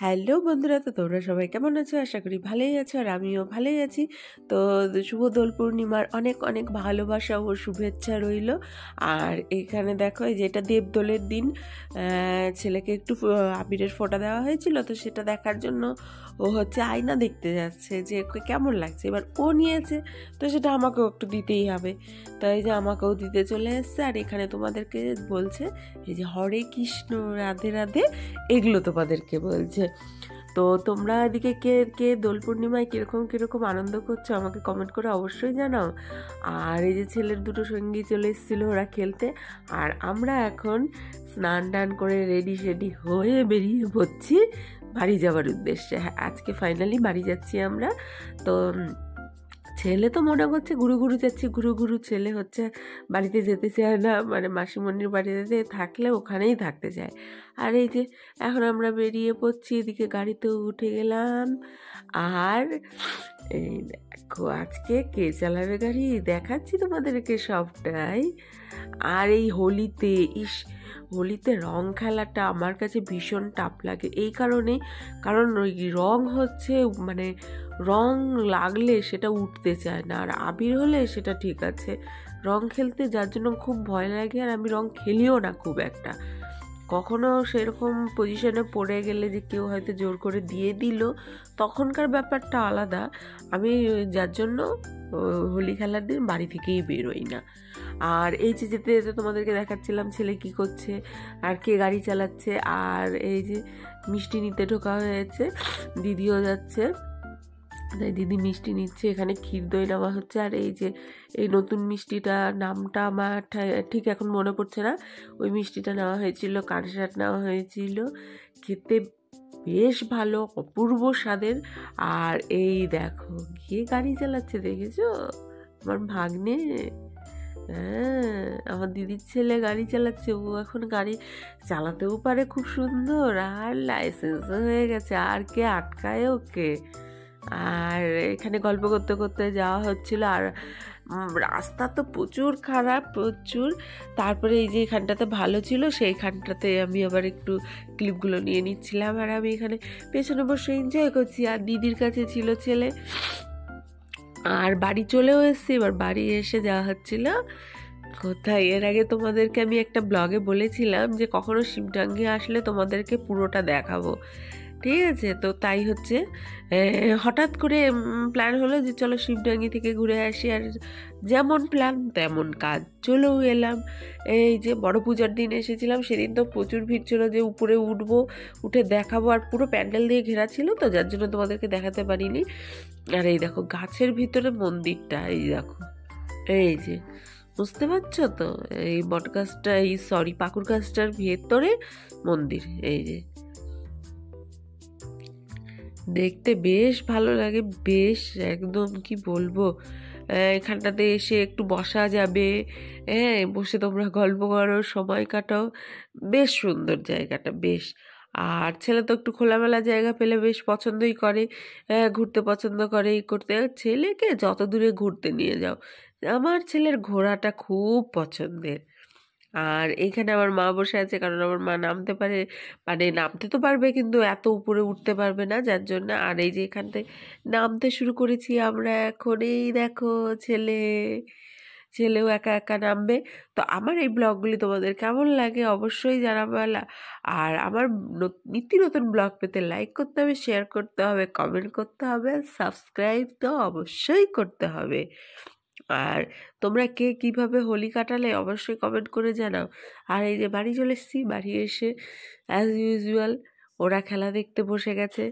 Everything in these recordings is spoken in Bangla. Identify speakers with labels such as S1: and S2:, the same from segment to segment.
S1: হ্যালো বন্ধুরা, তো তোমরা সবাই কেমন আছো? আশা করি ভালোই আছো, আর আমিও ভালোই আছি। তো শুভ দোল পূর্ণিমার অনেক অনেক ভালোবাসা ও শুভেচ্ছা রইল। আর এখানে দেখো, এই যে এটা দেবদোলের দিন, ছেলেকে একটু আবিরের ফোঁটা দেওয়া হয়েছিল, তো সেটা দেখার জন্য ও হচ্ছে আয়না দেখতে যাচ্ছে যে ওকে কেমন লাগছে। এবার ও নিয়েছে, তো সেটা আমাকেও একটু দিতেই হবে। তো এই যে আমাকেও দিতে চলে এসছে, আর এখানে তোমাদেরকে বলছে এই যে হরে কৃষ্ণ রাধে রাধে, এগুলো তোমাদেরকে বলছে। তো তোমরা এদিকে কে কে দোল পূর্ণিমায় কিরকম কিরকম আনন্দ করছো আমাকে কমেন্ট করে অবশ্যই জানাও। আর এই যে ছেলের দুটো সঙ্গী চলে এসেছিলো ওরা খেলতে, আর আমরা এখন স্নান টান করে রেডি সেডি হয়ে বেরিয়ে পড়ছি বাড়ি যাওয়ার উদ্দেশ্যে। হ্যাঁ, আজকে ফাইনালি বাড়ি যাচ্ছি আমরা। তো ছেলে তো মনে করছে ঘুরু ঘুরু যাচ্ছি, ঘুরু ঘুরু। ছেলে হচ্ছে বাড়িতে যেতে চায় না, মানে মাসিমণির বাড়িতে থাকলে ওখানেই থাকতে চায়। আর এই যে এখন আমরা বেরিয়ে পড়ছি, এদিকে গাড়িতে উঠে গেলাম। আর এই দেখো আজকে কে চালাবে গাড়ি দেখাচ্ছি তোমাদেরকে সবটাই। আর এই হোলিতে হোলিতে রং খেলাটা আমার কাছে ভীষণ টাফ লাগে, এই কারণেই কারণ ওই রং হচ্ছে মানে রং লাগলে সেটা উঠতে চায় না, আর আবির হলে সেটা ঠিক আছে। রং খেলতে যার জন্য খুব ভয় লাগে, আর আমি রং খেলিও না খুব একটা। কখনো সেরকম পজিশনে পড়ে গেলে যে কেউ হয়তো জোর করে দিয়ে দিল, তখনকার ব্যাপারটা আলাদা। আমি যার জন্য হোলি খেলার দিন বাড়ি থেকেই বেরোই না। আর এই যে যেতে যেতে তোমাদেরকে দেখাচ্ছিলাম ছেলে কি করছে আর কে গাড়ি চালাচ্ছে। আর এই যে মিষ্টি নিতে ঢোকা হয়েছে, দিদিও যাচ্ছে, তাই দিদি মিষ্টি নিচ্ছে। এখানে ক্ষীর দই নেওয়া হচ্ছে। আর এই যে এই নতুন মিষ্টিটা, নামটা আমার ঠিক এখন মনে পড়ছে না, ওই মিষ্টিটা নেওয়া হয়েছিল, কানসাট নেওয়া হয়েছিল। খেতে বেশ ভালো, অপূর্ব স্বাদের। আর এই দেখো গিয়ে গাড়ি চালাচ্ছে, দেখেছো আমার ভাগ্নে? হ্যাঁ, আমার দিদির ছেলে গাড়ি চালাচ্ছে। ও এখন গাড়ি চালাতেও পারে খুব সুন্দর, আর লাইসেন্সও হয়ে গেছে, আর কে আটকায় ওকে। আর এখানে গল্প করতে করতে যাওয়া হচ্ছিল। আর রাস্তা তো প্রচুর খারাপ, প্রচুর। তারপরে এই যে এখানটাতে ভালো ছিল, সেইখানটাতে আমি আবার একটু ক্লিপগুলো নিয়ে নিচ্ছিলাম। আর আমি এখানে পেছনে বসে এনজয় করছি, আর দিদির কাছে ছিল ছেলে। আর বাড়ি চলেও এসেছি। এবার বাড়ি এসে যাওয়া হচ্ছিল কোথায়, এর আগে তোমাদেরকে আমি একটা ব্লগে বলেছিলাম যে কখনো শিবডাঙ্গি আসলে তোমাদেরকে পুরোটা দেখাবো, ঠিক আছে? তো তাই হচ্ছে হঠাৎ করে প্ল্যান হলো যে চলো শিবডাঙ্গি থেকে ঘুরে আসি। আর যেমন প্ল্যান তেমন কাজ, চলেও এলাম। এই যে বড় পূজার দিন এসেছিলাম, সেদিন তো প্রচুর ভিড় ছিল যে উপরে উঠবো, উঠে দেখাবো। আর পুরো প্যান্ডেল দিয়ে ঘেরা ছিল, তো যার জন্য তোমাদেরকে দেখাতে পারিনি। আর এই দেখো গাছের ভিতরে মন্দিরটা, এই দেখো, এই যে বুঝতে পারছো তো, এই বট গাছটা, এই সরি পাকুড় গাছটার ভেতরে মন্দির। এই যে দেখতে বেশ ভালো লাগে, বেশ একদম কি বলবো। এখানটাতে এসে একটু বসা যাবে, হ্যাঁ, বসে তোমরা গল্প করো, সময় কাটাও। বেশ সুন্দর জায়গাটা, বেশ। আর ছেলে তো একটু খোলামেলা জায়গা পেলে বেশ পছন্দই করে, ঘুরতে পছন্দ করে। এই করতে ছেলেকে যত দূরে ঘুরতে নিয়ে যাও, আমার ছেলের ঘোরাটা খুব পছন্দের। আর এইখানে আমার মা বসে আছে, কারণ আমার মা নামতে পারে, মানে নামতে তো পারবে কিন্তু এত উপরে উঠতে পারবে না, যার জন্য। আর এই যে এখান থেকে নামতে শুরু করেছি আমরা এখন। এই দেখো ছেলেও একা একা নামবে। তো আমার এই ব্লগগুলি তোমাদের কেমন লাগে অবশ্যই জানাবে। আর আমার নিত্য নতুন ব্লগ পেতে লাইক করতে হবে, শেয়ার করতে হবে, কমেন্ট করতে হবে, সাবস্ক্রাইব তো অবশ্যই করতে হবে। আর তোমরা কে কিভাবে হোলি কাটালে অবশ্যই কমেন্ট করে জানাও। আর এই যে বাড়ি চলে এসেছি, বাড়ি এসে অ্যাজ ইউজুয়াল ওরা খেলা দেখতে বসে গেছে।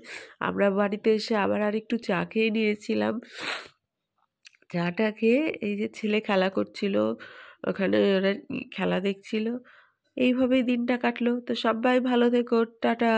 S1: আমরা বাড়িতে এসে আবার আর একটু চা খেয়ে নিয়েছিলাম। চাটা খেয়ে এই যে ছেলে খেলা করছিল, ওখানে ওরা খেলা দেখছিল। এইভাবেই দিনটা কাটলো। তো সবাই ভালো থেকো, টাটা।